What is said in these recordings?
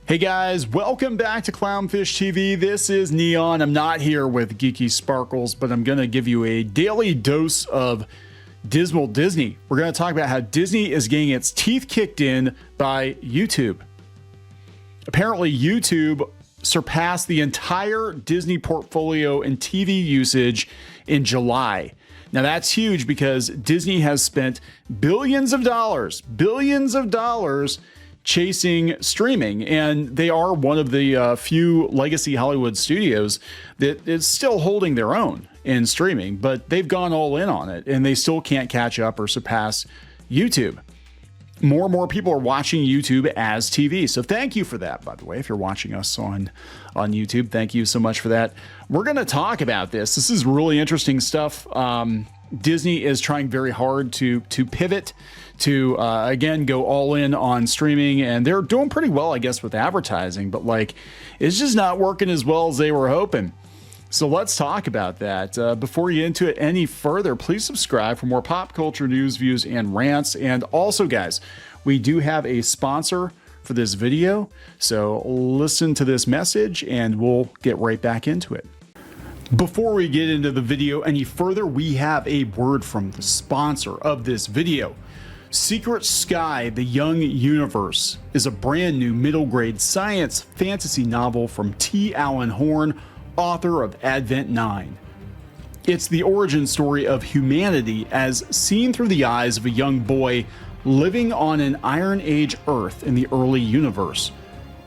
Hey guys, welcome back to Clownfish TV. This is Neon. I'm not here with Geeky Sparkles, but I'm going to give you a daily dose of Dismal Disney. We're going to talk about how Disney is getting its teeth kicked in by YouTube. Apparently, YouTube surpassed the entire Disney portfolio in TV usage in July. Now that's huge because Disney has spent billions of dollars chasing streaming, and they are one of the few legacy Hollywood studios that is still holding their own in streaming, but they've gone all in on it and they still can't catch up or surpass YouTube. More and more people are watching YouTube as TV. So thank you for that, by the way. If you're watching us on YouTube, thank you so much for that. We're going to talk about this. This is really interesting stuff. Disney is trying very hard to pivot to, again, go all in on streaming, and they're doing pretty well, I guess, with advertising, but like, it's just not working as well as they were hoping. So let's talk about that. Before you get into it any further, please subscribe for more pop culture news, views, and rants. And also, guys, we do have a sponsor for this video, so listen to this message and we'll get right back into it. Before we get into the video any further, we have a word from the sponsor of this video. Secret Sky, The Young Universe is a brand new middle grade science fantasy novel from T. Alan Horn, author of Advent 9. It's the origin story of humanity as seen through the eyes of a young boy living on an Iron Age Earth in the early universe,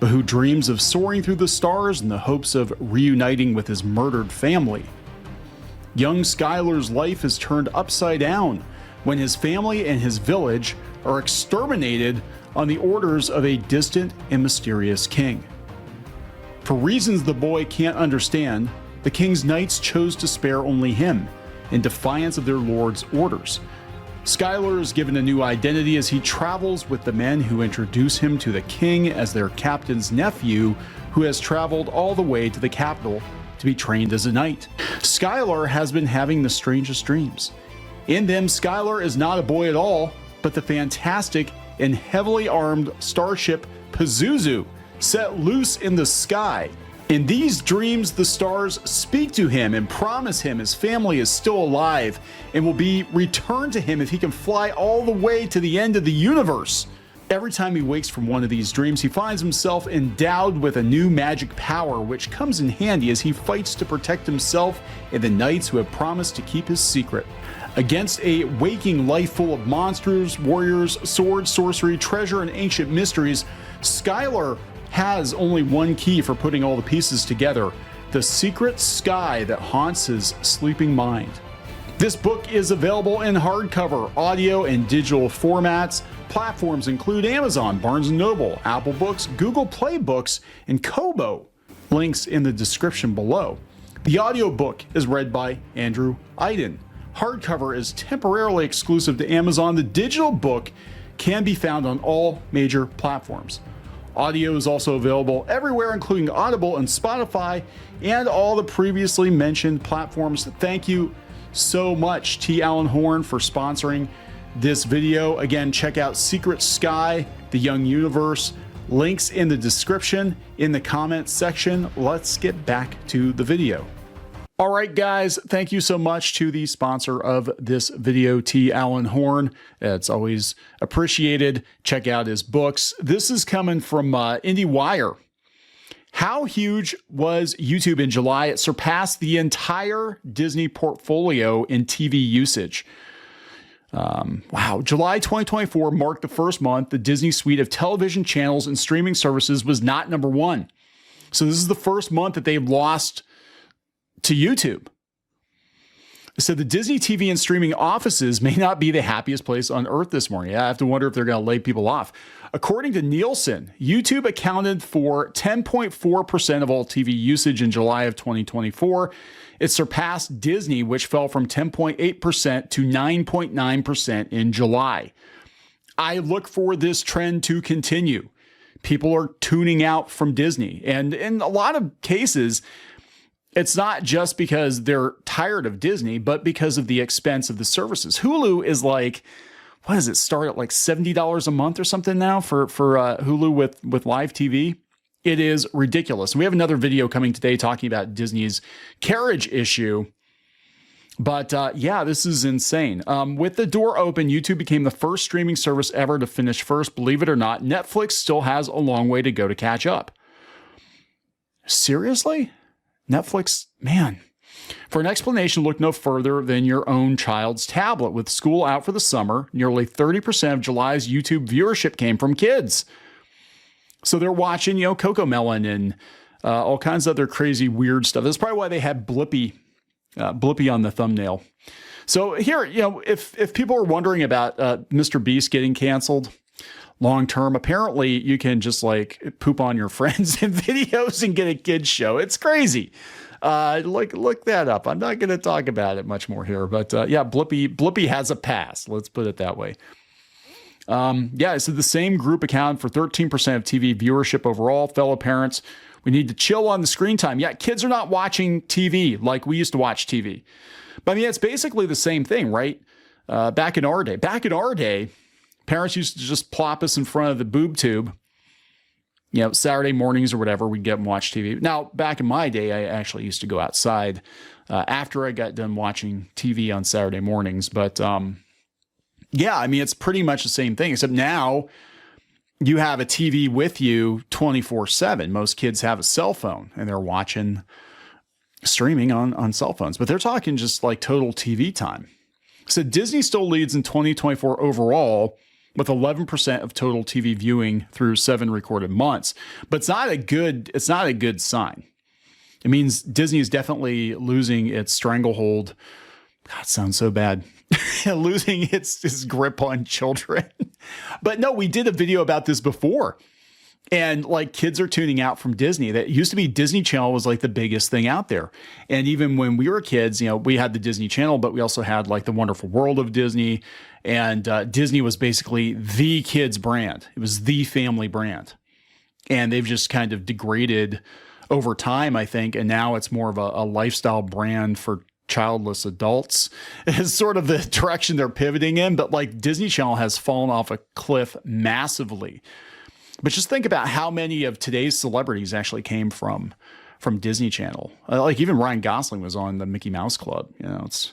but who dreams of soaring through the stars in the hopes of reuniting with his murdered family. Young Skyler's life is turned upside down when his family and his village are exterminated on the orders of a distant and mysterious king. For reasons the boy can't understand, the king's knights chose to spare only him, in defiance of their lord's orders. Skyler is given a new identity as he travels with the men who introduce him to the king as their captain's nephew, who has traveled all the way to the capital to be trained as a knight. Skyler has been having the strangest dreams. In them, Skyler is not a boy at all, but the fantastic and heavily armed starship Pazuzu, set loose in the sky. In these dreams, the stars speak to him and promise him his family is still alive and will be returned to him if he can fly all the way to the end of the universe. Every time he wakes from one of these dreams, he finds himself endowed with a new magic power, which comes in handy as he fights to protect himself and the knights who have promised to keep his secret. Against a waking life full of monsters, warriors, swords, sorcery, treasure, and ancient mysteries, Skyler has only one key for putting all the pieces together: the secret sky that haunts his sleeping mind. This book is available in hardcover, audio, and digital formats. Platforms include Amazon, Barnes & Noble, Apple Books, Google Play Books, and Kobo. Links in the description below. The audiobook is read by Andrew Iden. Hardcover is temporarily exclusive to Amazon. The digital book can be found on all major platforms. Audio is also available everywhere, including Audible and Spotify and all the previously mentioned platforms. Thank you so much, T. Alan Horn, for sponsoring this video. Again, check out Secret Sky, The Young Universe. Links in the description, in the comments section. Let's get back to the video. All right, guys, thank you so much to the sponsor of this video, T. Alan Horn. It's always appreciated. Check out his books. This is coming from IndieWire. How huge was YouTube in July? It surpassed the entire Disney portfolio in TV usage. Wow. July 2024 marked the first month the Disney suite of television channels and streaming services was not number one. So this is the first month that they've lost to YouTube. So the Disney TV and streaming offices may not be the happiest place on earth this morning. I have to wonder if they're going to lay people off. According to Nielsen, YouTube accounted for 10.4% of all TV usage in July of 2024. It surpassed Disney, which fell from 10.8% to 9.9% in July. I look for this trend to continue. People are tuning out from Disney. And in a lot of cases, it's not just because they're tired of Disney, but because of the expense of the services. Hulu is like, what does it start at, like $70 a month or something now for Hulu with live TV? It is ridiculous. We have another video coming today talking about Disney's carriage issue. But yeah, this is insane. With the door open, YouTube became the first streaming service ever to finish first. Believe it or not, Netflix still has a long way to go to catch up. Seriously? Netflix, man. For an explanation, look no further than your own child's tablet. With school out for the summer, nearly 30% of July's YouTube viewership came from kids. So they're watching, Cocomelon and all kinds of other crazy, weird stuff. That's probably why they had Blippi on the thumbnail. So here, if people are wondering about Mr. Beast getting canceled long term, apparently you can just like poop on your friends in videos and get a kid's show. It's crazy. Look that up. I'm not going to talk about it much more here, but yeah, Blippi has a pass. Let's put it that way. Yeah, so the same group accounted for 13% of TV viewership overall. Fellow parents, we need to chill on the screen time. Yeah, kids are not watching TV like we used to watch TV. But I mean, it's basically the same thing, right? Back in our day, parents used to just plop us in front of the boob tube. Saturday mornings or whatever, we'd get and watch TV. Now, back in my day, I actually used to go outside after I got done watching TV on Saturday mornings. But yeah, I mean, it's pretty much the same thing, except now you have a TV with you 24/7. Most kids have a cell phone and they're watching streaming on cell phones, but they're talking just like total TV time. So Disney still leads in 2024 overall with 11% of total TV viewing through 7 recorded months. But it's not a good sign. It means Disney is definitely losing its stranglehold. God, it sounds so bad. Losing its grip on children. But no, we did a video about this before. And like kids are tuning out from Disney. That used to be Disney Channel was like the biggest thing out there. And even when we were kids, we had the Disney Channel, but we also had like the Wonderful World of Disney. And Disney was basically the kids brand. It was the family brand. And they've just kind of degraded over time, I think. And now it's more of a lifestyle brand for childless adults is sort of the direction they're pivoting in. But like Disney Channel has fallen off a cliff massively. But just think about how many of today's celebrities actually came from Disney Channel. Like even Ryan Gosling was on the Mickey Mouse Club. It's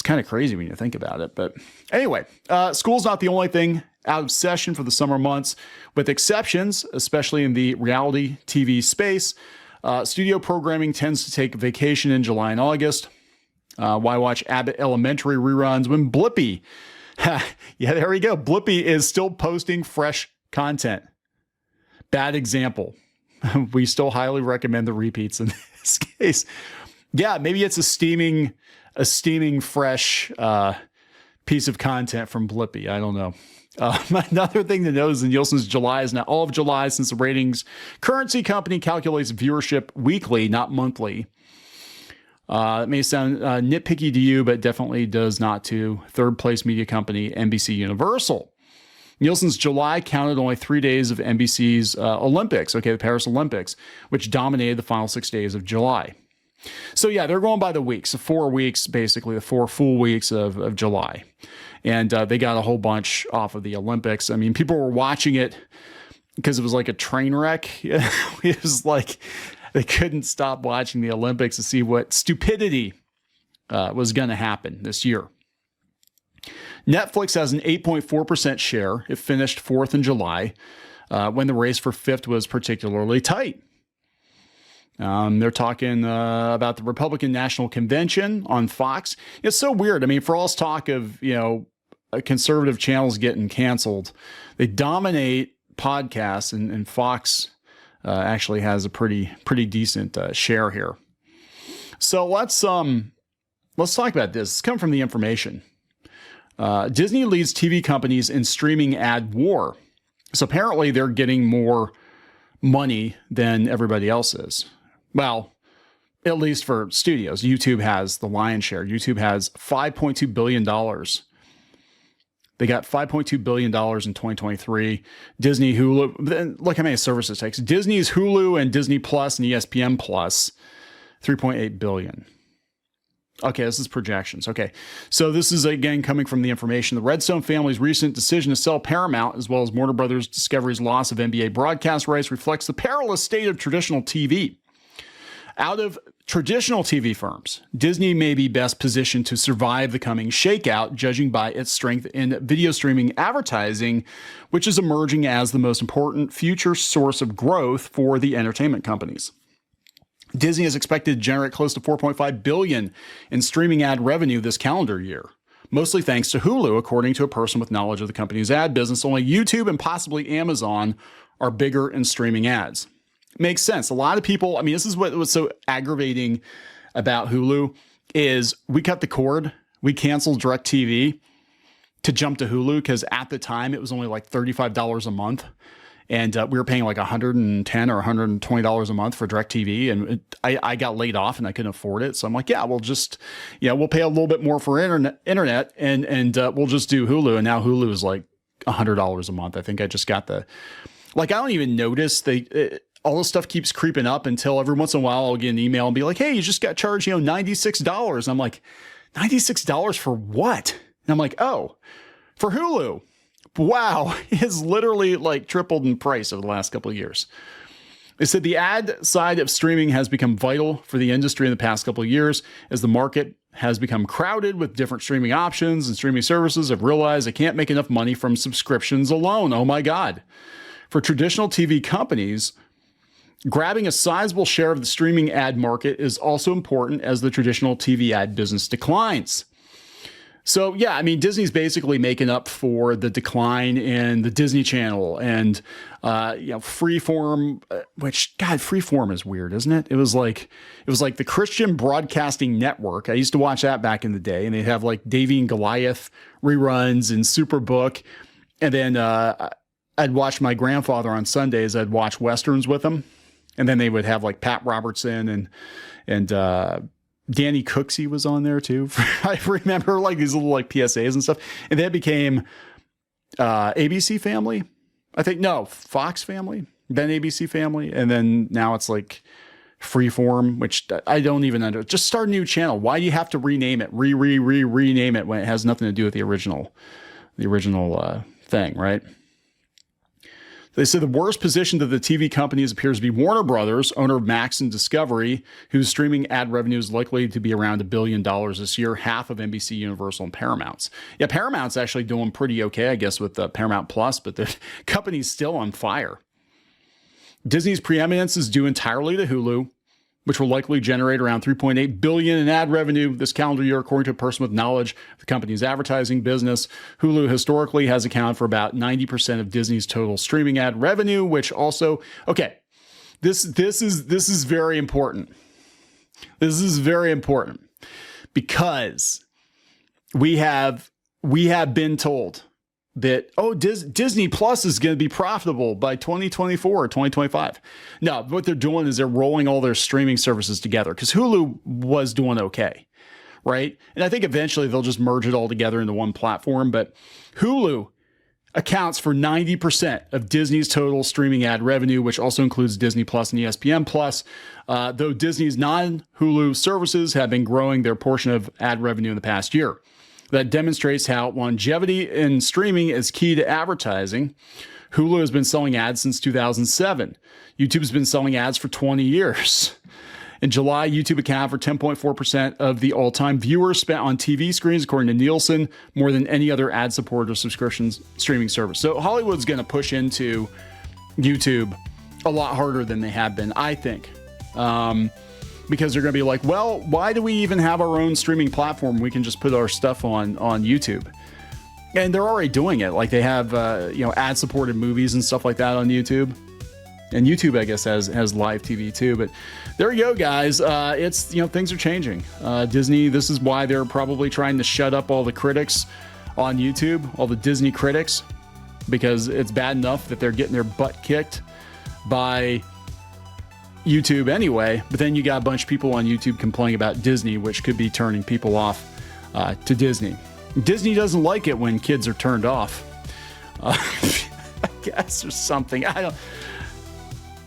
kind of crazy when you think about it. But anyway, school's not the only thing out of session for the summer months, with exceptions, especially in the reality TV space. Studio programming tends to take vacation in July and August. Why watch Abbott Elementary reruns when Blippi? Yeah, there we go. Blippi is still posting fresh content. Bad example. We still highly recommend the repeats in this case. Yeah, maybe it's a steaming fresh piece of content from Blippi. I don't know. Another thing to note is in Nielsen's July is now all of July, since the ratings currency company calculates viewership weekly, not monthly. It may sound nitpicky to you, but definitely does not to third place media company NBC Universal. Nielsen's July counted only 3 days of NBC's Olympics, the Paris Olympics, which dominated the final 6 days of July. So yeah, they're going by the weeks, the 4 weeks, basically the 4 full weeks of July. And they got a whole bunch off of the Olympics. I mean, people were watching it because it was like a train wreck. It was like they couldn't stop watching the Olympics to see what stupidity was going to happen this year. Netflix has an 8.4% share. It finished 4th in July when the race for 5th was particularly tight. They're talking about the Republican National Convention on Fox. It's so weird. I mean, for all this talk of, conservative channels getting canceled, they dominate podcasts, and Fox actually has a pretty decent share here. So let's talk about this. It's come from the information. Disney leads TV companies in streaming ad war. So apparently they're getting more money than everybody else is. Well, at least for studios. YouTube has the lion's share. YouTube has $5.2 billion. They got $5.2 billion in 2023. Disney, Hulu, look how many services it takes. Disney's Hulu and Disney Plus and ESPN Plus, $3.8 billion. Okay, this is projections. Okay, so this is again coming from the information. The Redstone family's recent decision to sell Paramount, as well as Warner Brothers Discovery's loss of NBA broadcast rights, reflects the perilous state of traditional TV. Out of traditional TV firms, Disney may be best positioned to survive the coming shakeout, judging by its strength in video streaming advertising, which is emerging as the most important future source of growth for the entertainment companies. Disney is expected to generate close to $4.5 billion in streaming ad revenue this calendar year, mostly thanks to Hulu, according to a person with knowledge of the company's ad business. Only YouTube and possibly Amazon are bigger in streaming ads. Makes sense. A lot of people, I mean, this is what was so aggravating about Hulu is we cut the cord. We canceled DirecTV to jump to Hulu because at the time it was only like $35 a month. And we were paying like $110 or $120 a month for DirecTV. And I got laid off and I couldn't afford it. So I'm like, yeah, we'll pay a little bit more for internet and we'll just do Hulu. And now Hulu is like $100 a month. I think I just got I don't even notice all this stuff keeps creeping up until every once in a while I'll get an email and be like, hey, you just got charged, $96. And I'm like, $96 for what? And I'm like, oh, for Hulu. Wow, it's literally like tripled in price over the last couple of years. They said the ad side of streaming has become vital for the industry in the past couple of years as the market has become crowded with different streaming options, and streaming services have realized they can't make enough money from subscriptions alone. Oh my God. For traditional TV companies, grabbing a sizable share of the streaming ad market is also important as the traditional TV ad business declines. So, yeah, I mean, Disney's basically making up for the decline in the Disney Channel and, Freeform, which, God, Freeform is weird, isn't it? It was like the Christian Broadcasting Network. I used to watch that back in the day, and they'd have like Davy and Goliath reruns and Superbook. And then I'd watch my grandfather on Sundays. I'd watch Westerns with him. And then they would have like Pat Robertson and Danny Cooksey was on there too. I remember like these little like PSAs and stuff. And that became ABC Family. I think, no, Fox Family, then ABC Family. And then now it's like Freeform, which I don't even under. Just start a new channel. Why do you have to rename it? Rename it when it has nothing to do with the original thing, right? They said the worst position to the TV companies appears to be Warner Brothers, owner of Max and Discovery, whose streaming ad revenue is likely to be around $1 billion this year, half of NBC, Universal, and Paramount's. Yeah, Paramount's actually doing pretty okay, I guess, with Paramount Plus, but the company's still on fire. Disney's preeminence is due entirely to Hulu, which will likely generate around $3.8 billion in ad revenue this calendar year, according to a person with knowledge of the company's advertising business. Hulu historically has accounted for about 90% of Disney's total streaming ad revenue, which also, okay, this is very important. This is very important because we have been told that, Disney Plus is going to be profitable by 2024 or 2025. No, what they're doing is they're rolling all their streaming services together because Hulu was doing okay, right? And I think eventually they'll just merge it all together into one platform. But Hulu accounts for 90% of Disney's total streaming ad revenue, which also includes Disney Plus and ESPN Plus, though Disney's non-Hulu services have been growing their portion of ad revenue in the past year. That demonstrates how longevity in streaming is key to advertising. Hulu has been selling ads since 2007. YouTube has been selling ads for 20 years. In July, YouTube accounted for 10.4% of the all-time viewers spent on TV screens, according to Nielsen, more than any other ad-supported or subscription streaming service. So Hollywood's going to push into YouTube a lot harder than they have been, I think. Because they're going to be like, well, why do we even have our own streaming platform? We can just put our stuff on YouTube. And they're already doing it. Like they have, ad-supported movies and stuff like that on YouTube. And YouTube, I guess, has live TV too. But there you go, guys. It's, things are changing. Disney, this is why they're probably trying to shut up all the critics on YouTube, all the Disney critics, because it's bad enough that they're getting their butt kicked by YouTube anyway, but then you got a bunch of people on YouTube complaining about Disney, which could be turning people off to Disney. Disney doesn't like it when kids are turned off. I guess or something.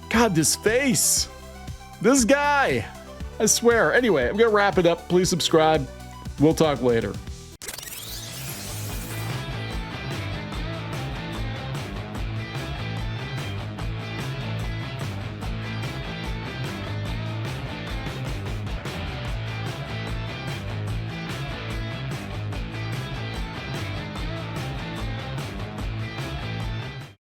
God, this face. This guy. I swear. Anyway, I'm going to wrap it up. Please subscribe. We'll talk later.